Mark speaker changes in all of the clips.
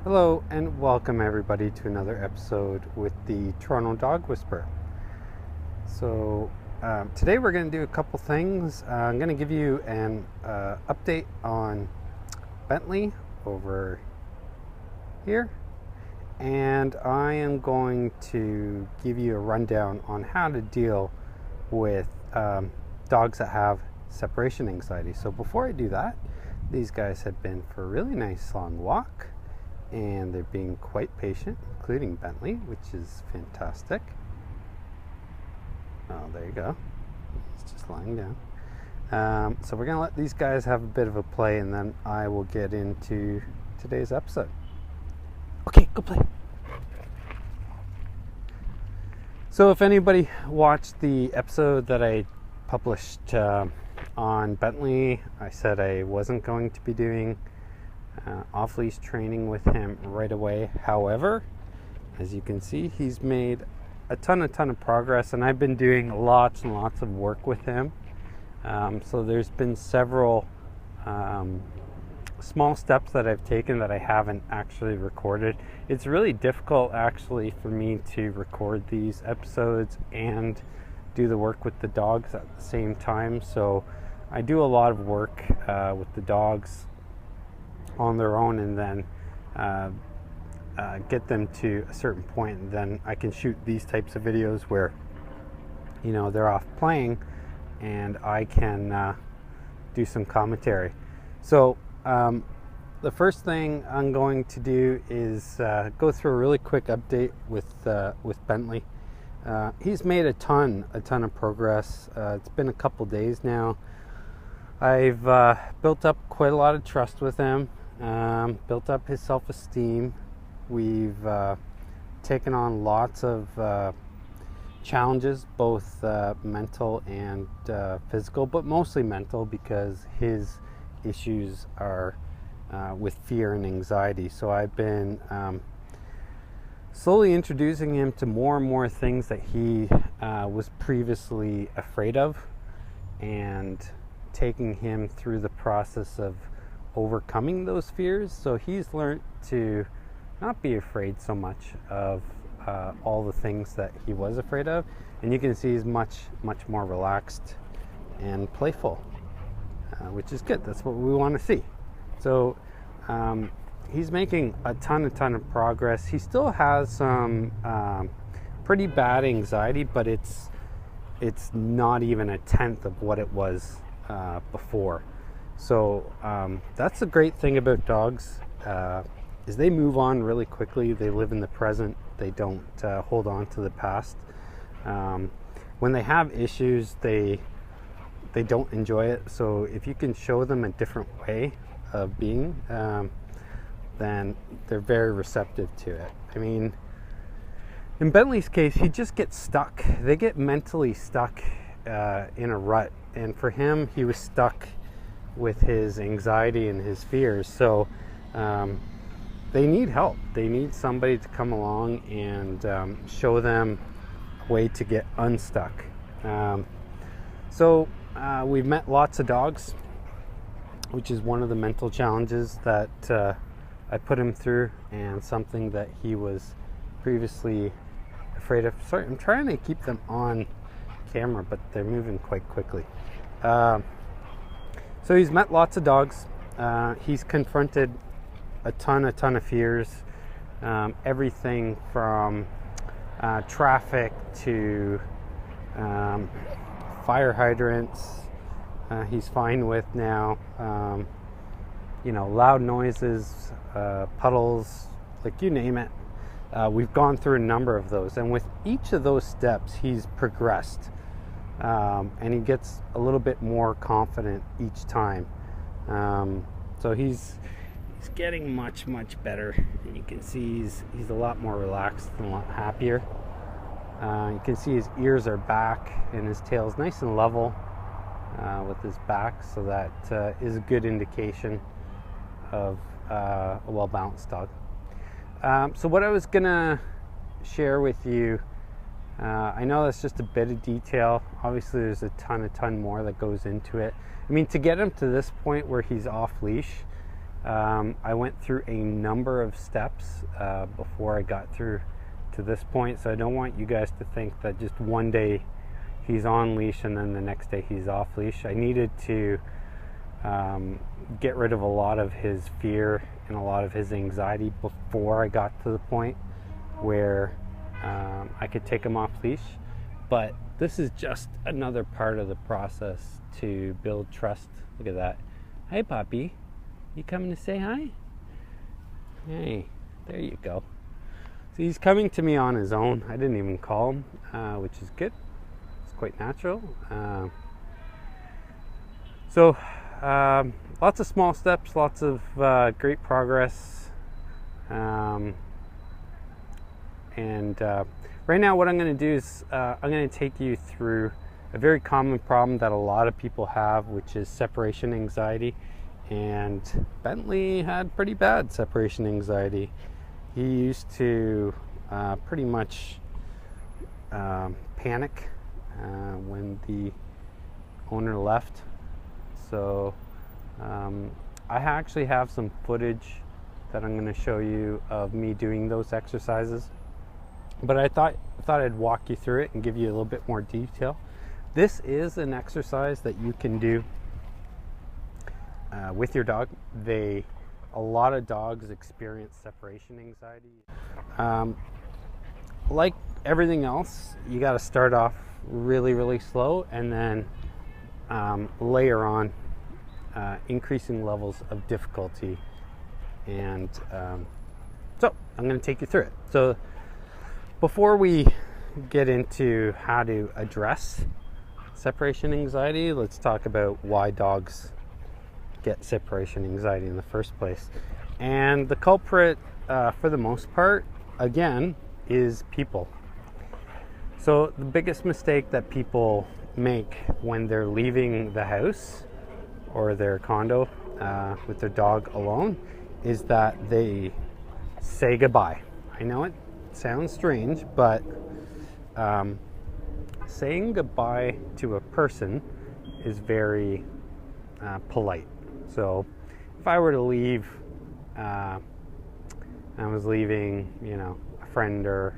Speaker 1: Hello and welcome everybody to another episode with the Toronto Dog Whisperer. Today we're going to do a couple things. I'm going to give you an update on Bentley over here, and I am going to give you a rundown on how to deal with dogs that have separation anxiety. So before I do that, these guys have been for a really nice long walk, and they're being quite patient, including Bentley, which is fantastic. Oh, there you go. He's just lying down. So we're going to let these guys have a bit of a play, and then I will get into today's episode. Okay, go play. So if anybody watched the episode that I published on Bentley, I said I wasn't going to be doing off-leash training with him right away. However, as you can see, he's made a ton of progress, and I've been doing lots and lots of work with him. So there's been several small steps that I've taken that I haven't actually recorded. It's really difficult actually for me to record these episodes and do the work with the dogs at the same time. So I do a lot of work with the dogs on their own, and then get them to a certain point, and then I can shoot these types of videos where they're off playing and I can do some commentary. So the first thing I'm going to do is go through a really quick update with Bentley. He's made a ton of progress. It's been a couple days now. I've built up quite a lot of trust with him, built up his self-esteem. We've taken on lots of challenges, both mental and physical, but mostly mental, because his issues are with fear and anxiety. So I've been slowly introducing him to more and more things that he was previously afraid of, and taking him through the process of overcoming those fears. So he's learned to not be afraid so much of all the things that he was afraid of, and you can see he's much more relaxed and playful, which is good. That's what we want to see. So he's making a ton of progress. He still has some pretty bad anxiety, but it's not even a tenth of what it was before. So that's the great thing about dogs, is they move on really quickly. They live in the present. They don't hold on to the past. When they have issues, they don't enjoy it. So if you can show them a different way of being, then they're very receptive to it. I mean, in Bentley's case, he just gets stuck. They get mentally stuck in a rut. And for him, he was stuck with his anxiety and his fears. So they need help. They need somebody to come along and show them a way to get unstuck. So we've met lots of dogs, which is one of the mental challenges that I put him through, and something that he was previously afraid of. Sorry, I'm trying to keep them on camera, but they're moving quite quickly. So he's met lots of dogs. He's confronted a ton of fears, everything from traffic to fire hydrants. He's fine with now. Loud noises, puddles, like you name it. We've gone through a number of those, and with each of those steps, he's progressed. And he gets a little bit more confident each time. So he's getting much better. You can see he's a lot more relaxed and a lot happier. You can see his ears are back and his tail's nice and level with his back, so that is a good indication of a well-balanced dog. So what I was gonna share with you, I know that's just a bit of detail. Obviously there's a ton more that goes into it. I mean, to get him to this point where he's off leash, I went through a number of steps before I got through to this point, so I don't want you guys to think that just one day he's on leash and then the next day he's off leash. I needed to get rid of a lot of his fear and a lot of his anxiety before I got to the point where I could take him off leash. But this is just another part of the process to build trust. Look at that. Hi, Poppy. You coming to say hi? Hey, there you go. So he's coming to me on his own. I didn't even call him, which is good. It's quite natural. So lots of small steps, lots of great progress. Right now what I'm going to do is I'm going to take you through a very common problem that a lot of people have, which is separation anxiety. And Bentley had pretty bad separation anxiety. He used to pretty much panic when the owner left. So I actually have some footage that I'm going to show you of me doing those exercises. But I thought I'd walk you through it and give you a little bit more detail. This is an exercise that you can do with your dog. A lot of dogs experience separation anxiety. Like everything else, you got to start off really, really slow and then layer on increasing levels of difficulty. And so I'm going to take you through it. So before we get into how to address separation anxiety, let's talk about why dogs get separation anxiety in the first place. And the culprit, for the most part, again, is people. So the biggest mistake that people make when they're leaving the house or their condo with their dog alone is that they say goodbye. I know it sounds strange, but saying goodbye to a person is very polite. So if I were to leave, I was leaving, a friend or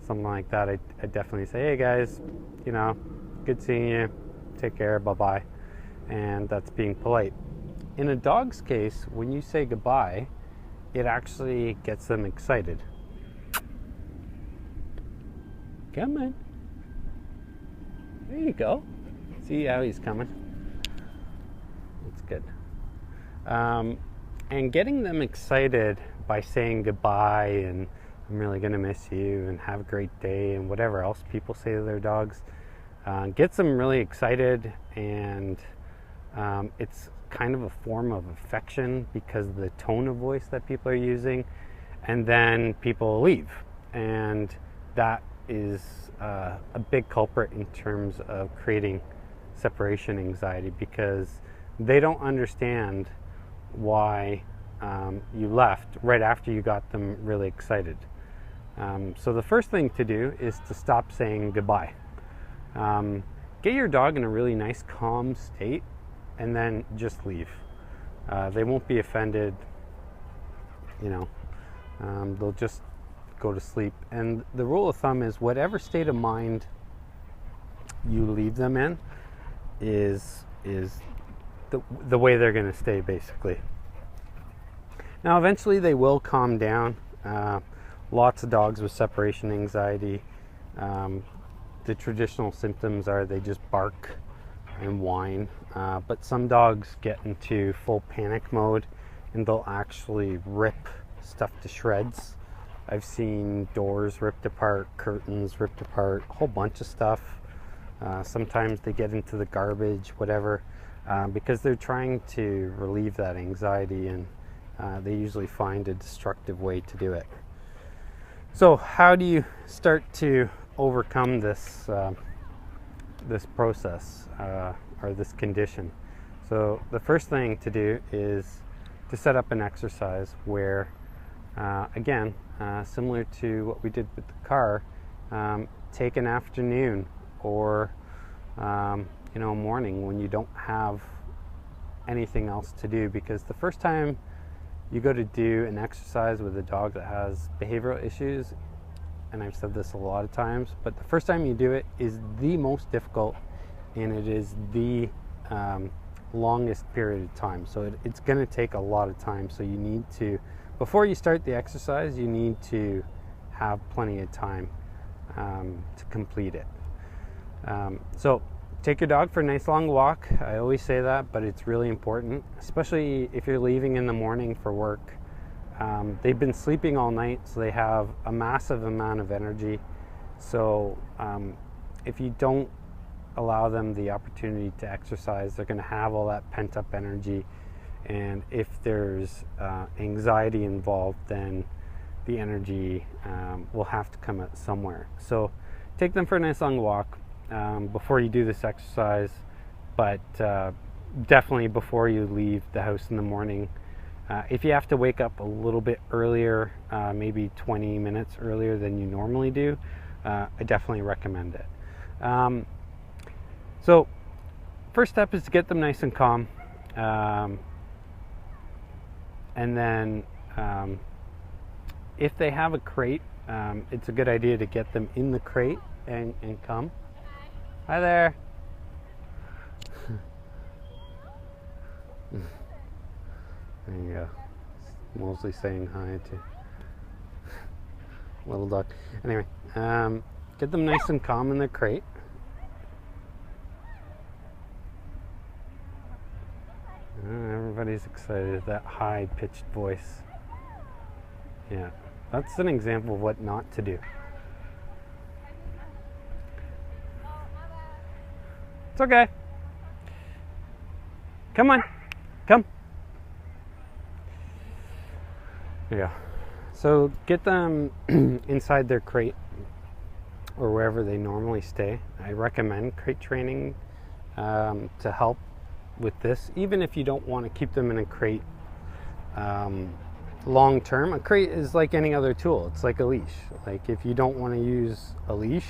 Speaker 1: something like that, I'd definitely say, hey guys, good seeing you, take care, bye-bye. And that's being polite. In a dog's case, when you say goodbye, it actually gets them excited. Come on. There you go. See how he's coming? That's good. And getting them excited by saying goodbye and I'm really going to miss you and have a great day and whatever else people say to their dogs gets them really excited, and it's kind of a form of affection because of the tone of voice that people are using, and then people leave, and that is a big culprit in terms of creating separation anxiety because they don't understand why you left right after you got them really excited. So the first thing to do is to stop saying goodbye. Get your dog in a really nice calm state and then just leave. They won't be offended, they'll just go to sleep. And the rule of thumb is whatever state of mind you leave them in is the way they're going to stay, basically. Now eventually they will calm down. Lots of dogs with separation anxiety, the traditional symptoms are they just bark and whine, but some dogs get into full panic mode and they'll actually rip stuff to shreds. I've seen doors ripped apart, curtains ripped apart, a whole bunch of stuff. Sometimes they get into the garbage, whatever, because they're trying to relieve that anxiety, and they usually find a destructive way to do it. So how do you start to overcome this this process or this condition? So the first thing to do is to set up an exercise where, again, similar to what we did with the car, take an afternoon or morning when you don't have anything else to do, because the first time you go to do an exercise with a dog that has behavioral issues, and I've said this a lot of times, but the first time you do it is the most difficult, and it is the longest period of time. So it's going to take a lot of time. So you need to, before you start the exercise, you need to have plenty of time to complete it. So take your dog for a nice long walk. I always say that, but it's really important, especially if you're leaving in the morning for work. They've been sleeping all night, so they have a massive amount of energy. So if you don't allow them the opportunity to exercise, they're going to have all that pent-up energy. And if there's anxiety involved, then the energy will have to come out somewhere. So take them for a nice long walk before you do this exercise, but definitely before you leave the house in the morning. If you have to wake up a little bit earlier, maybe 20 minutes earlier than you normally do, I definitely recommend it. So first step is to get them nice and calm, and then if they have a crate, it's a good idea to get them in the crate and come. Hi there. There you go. Mostly saying hi to little dog. Anyway, get them nice and calm in the crate. Everybody's excited. That high-pitched voice. Yeah, that's an example of what not to do. It's okay. Come on. Come. There you go. So get them inside their crate or wherever they normally stay. I recommend crate training to help with this, even if you don't want to keep them in a crate long term. A crate is like any other tool. It's like a leash. Like if you don't want to use a leash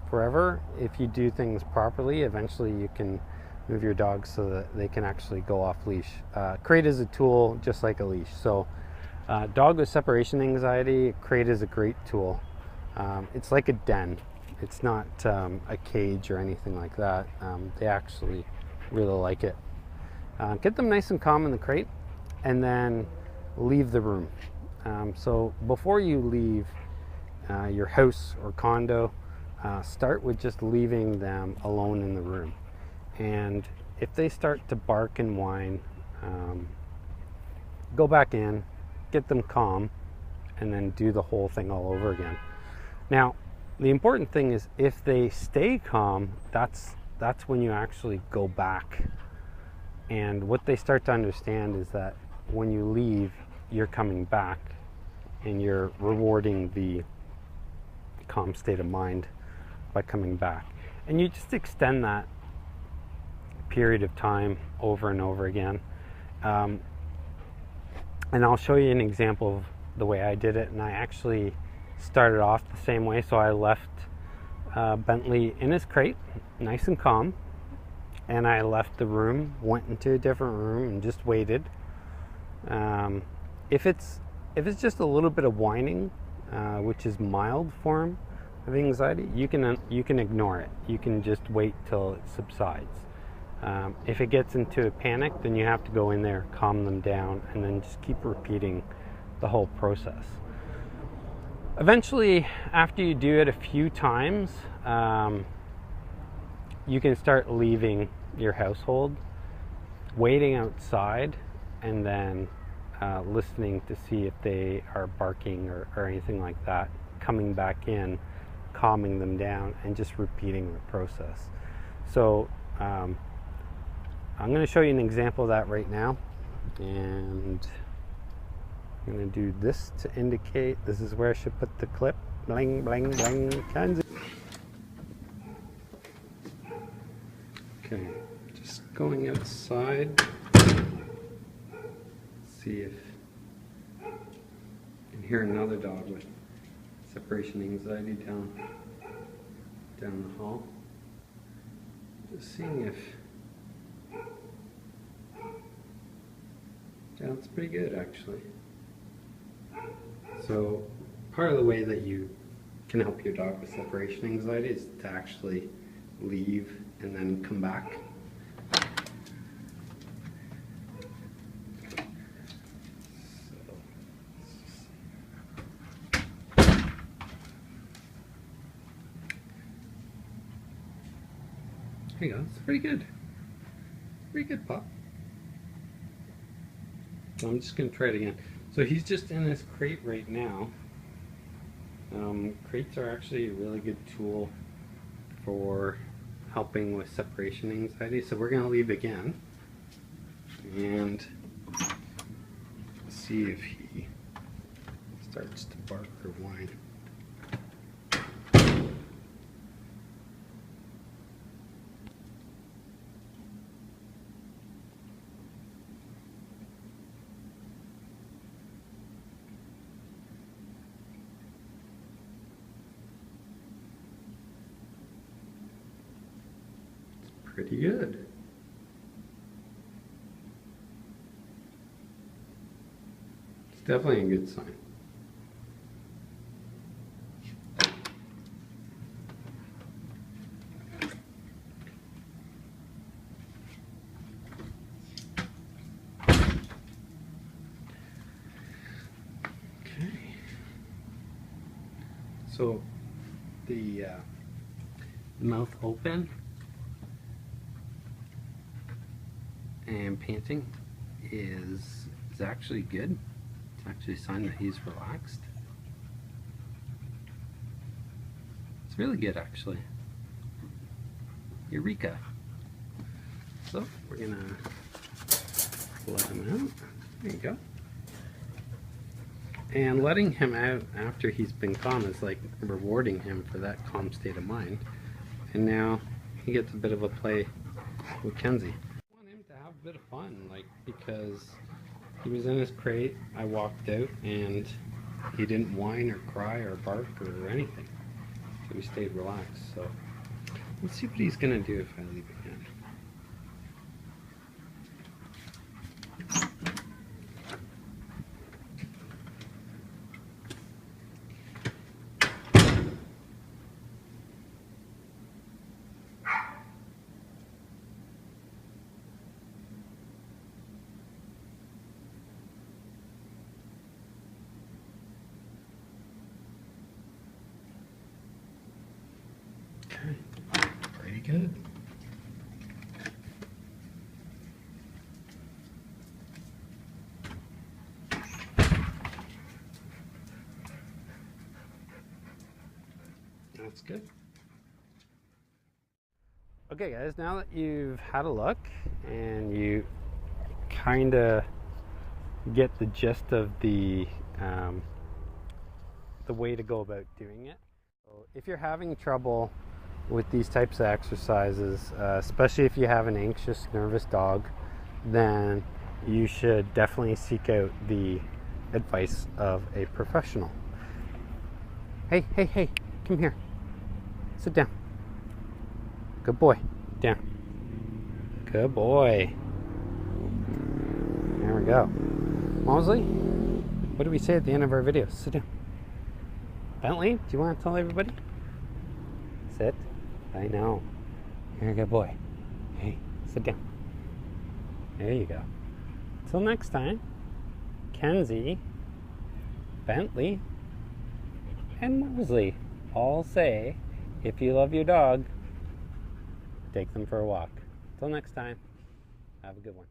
Speaker 1: forever, if you do things properly, eventually you can move your dog so that they can actually go off leash. Crate is a tool just like a leash. So dog with separation anxiety, crate is a great tool. It's like a den. It's not a cage or anything like that. They actually really like it. Get them nice and calm in the crate and then leave the room. So before you leave your house or condo, start with just leaving them alone in the room. And if they start to bark and whine, go back in, get them calm, and then do the whole thing all over again. Now, the important thing is if they stay calm, that's when you actually go back. And what they start to understand is that when you leave, you're coming back and you're rewarding the calm state of mind by coming back. And you just extend that period of time over and over again. And I'll show you an example of the way I did it. And I actually started off the same way. So I left Bentley in his crate, nice and calm, and I left the room, went into a different room, and just waited. If it's just a little bit of whining, which is mild form of anxiety, you can ignore it. You can just wait till it subsides. If it gets into a panic, then you have to go in there, calm them down, and then just keep repeating the whole process. Eventually, after you do it a few times, you can start leaving your household, waiting outside, and then listening to see if they are barking or anything like that, coming back in, calming them down, and just repeating the process. So I'm going to show you an example of that right now, and I'm going to do this to indicate this is where I should put the clip. Bling, bling, bling, Kenzie. Okay, just going outside. See if you can hear another dog with separation anxiety down the hall. Just seeing if that's pretty good actually. So part of the way that you can help your dog with separation anxiety is to actually leave and then come back. There you go, it's pretty good. Pretty good, pup. So I'm just going to try it again. So he's just in his crate right now. Crates are actually a really good tool for helping with separation anxiety. So we're going to leave again and see if he starts to bark or whine. Pretty good. It's definitely a good sign. Okay. So the mouth open and panting is actually good. It's actually a sign that he's relaxed. It's really good actually. Eureka! So we're gonna let him out. There you go. And letting him out after he's been calm is like rewarding him for that calm state of mind. And now he gets a bit of a play with Kenzie. A bit of fun, like, because he was in his crate, I walked out and he didn't whine or cry or bark or anything, so he stayed relaxed. So let's see what he's gonna do if I leave again. Okay, pretty good. That's good. Okay guys, now that you've had a look and you kind of get the gist of the way to go about doing it. So if you're having trouble with these types of exercises, especially if you have an anxious, nervous dog, then you should definitely seek out the advice of a professional. Hey, hey, hey, come here. Sit down. Good boy. Down. Good boy. There we go. Mosley, what do we say at the end of our videos? Sit down. Bentley, do you want to tell everybody? Sit. I know. You're a good boy. Hey, sit down. There you go. Until next time, Kenzie, Bentley, and Mosley all say, if you love your dog, take them for a walk. Until next time, have a good one.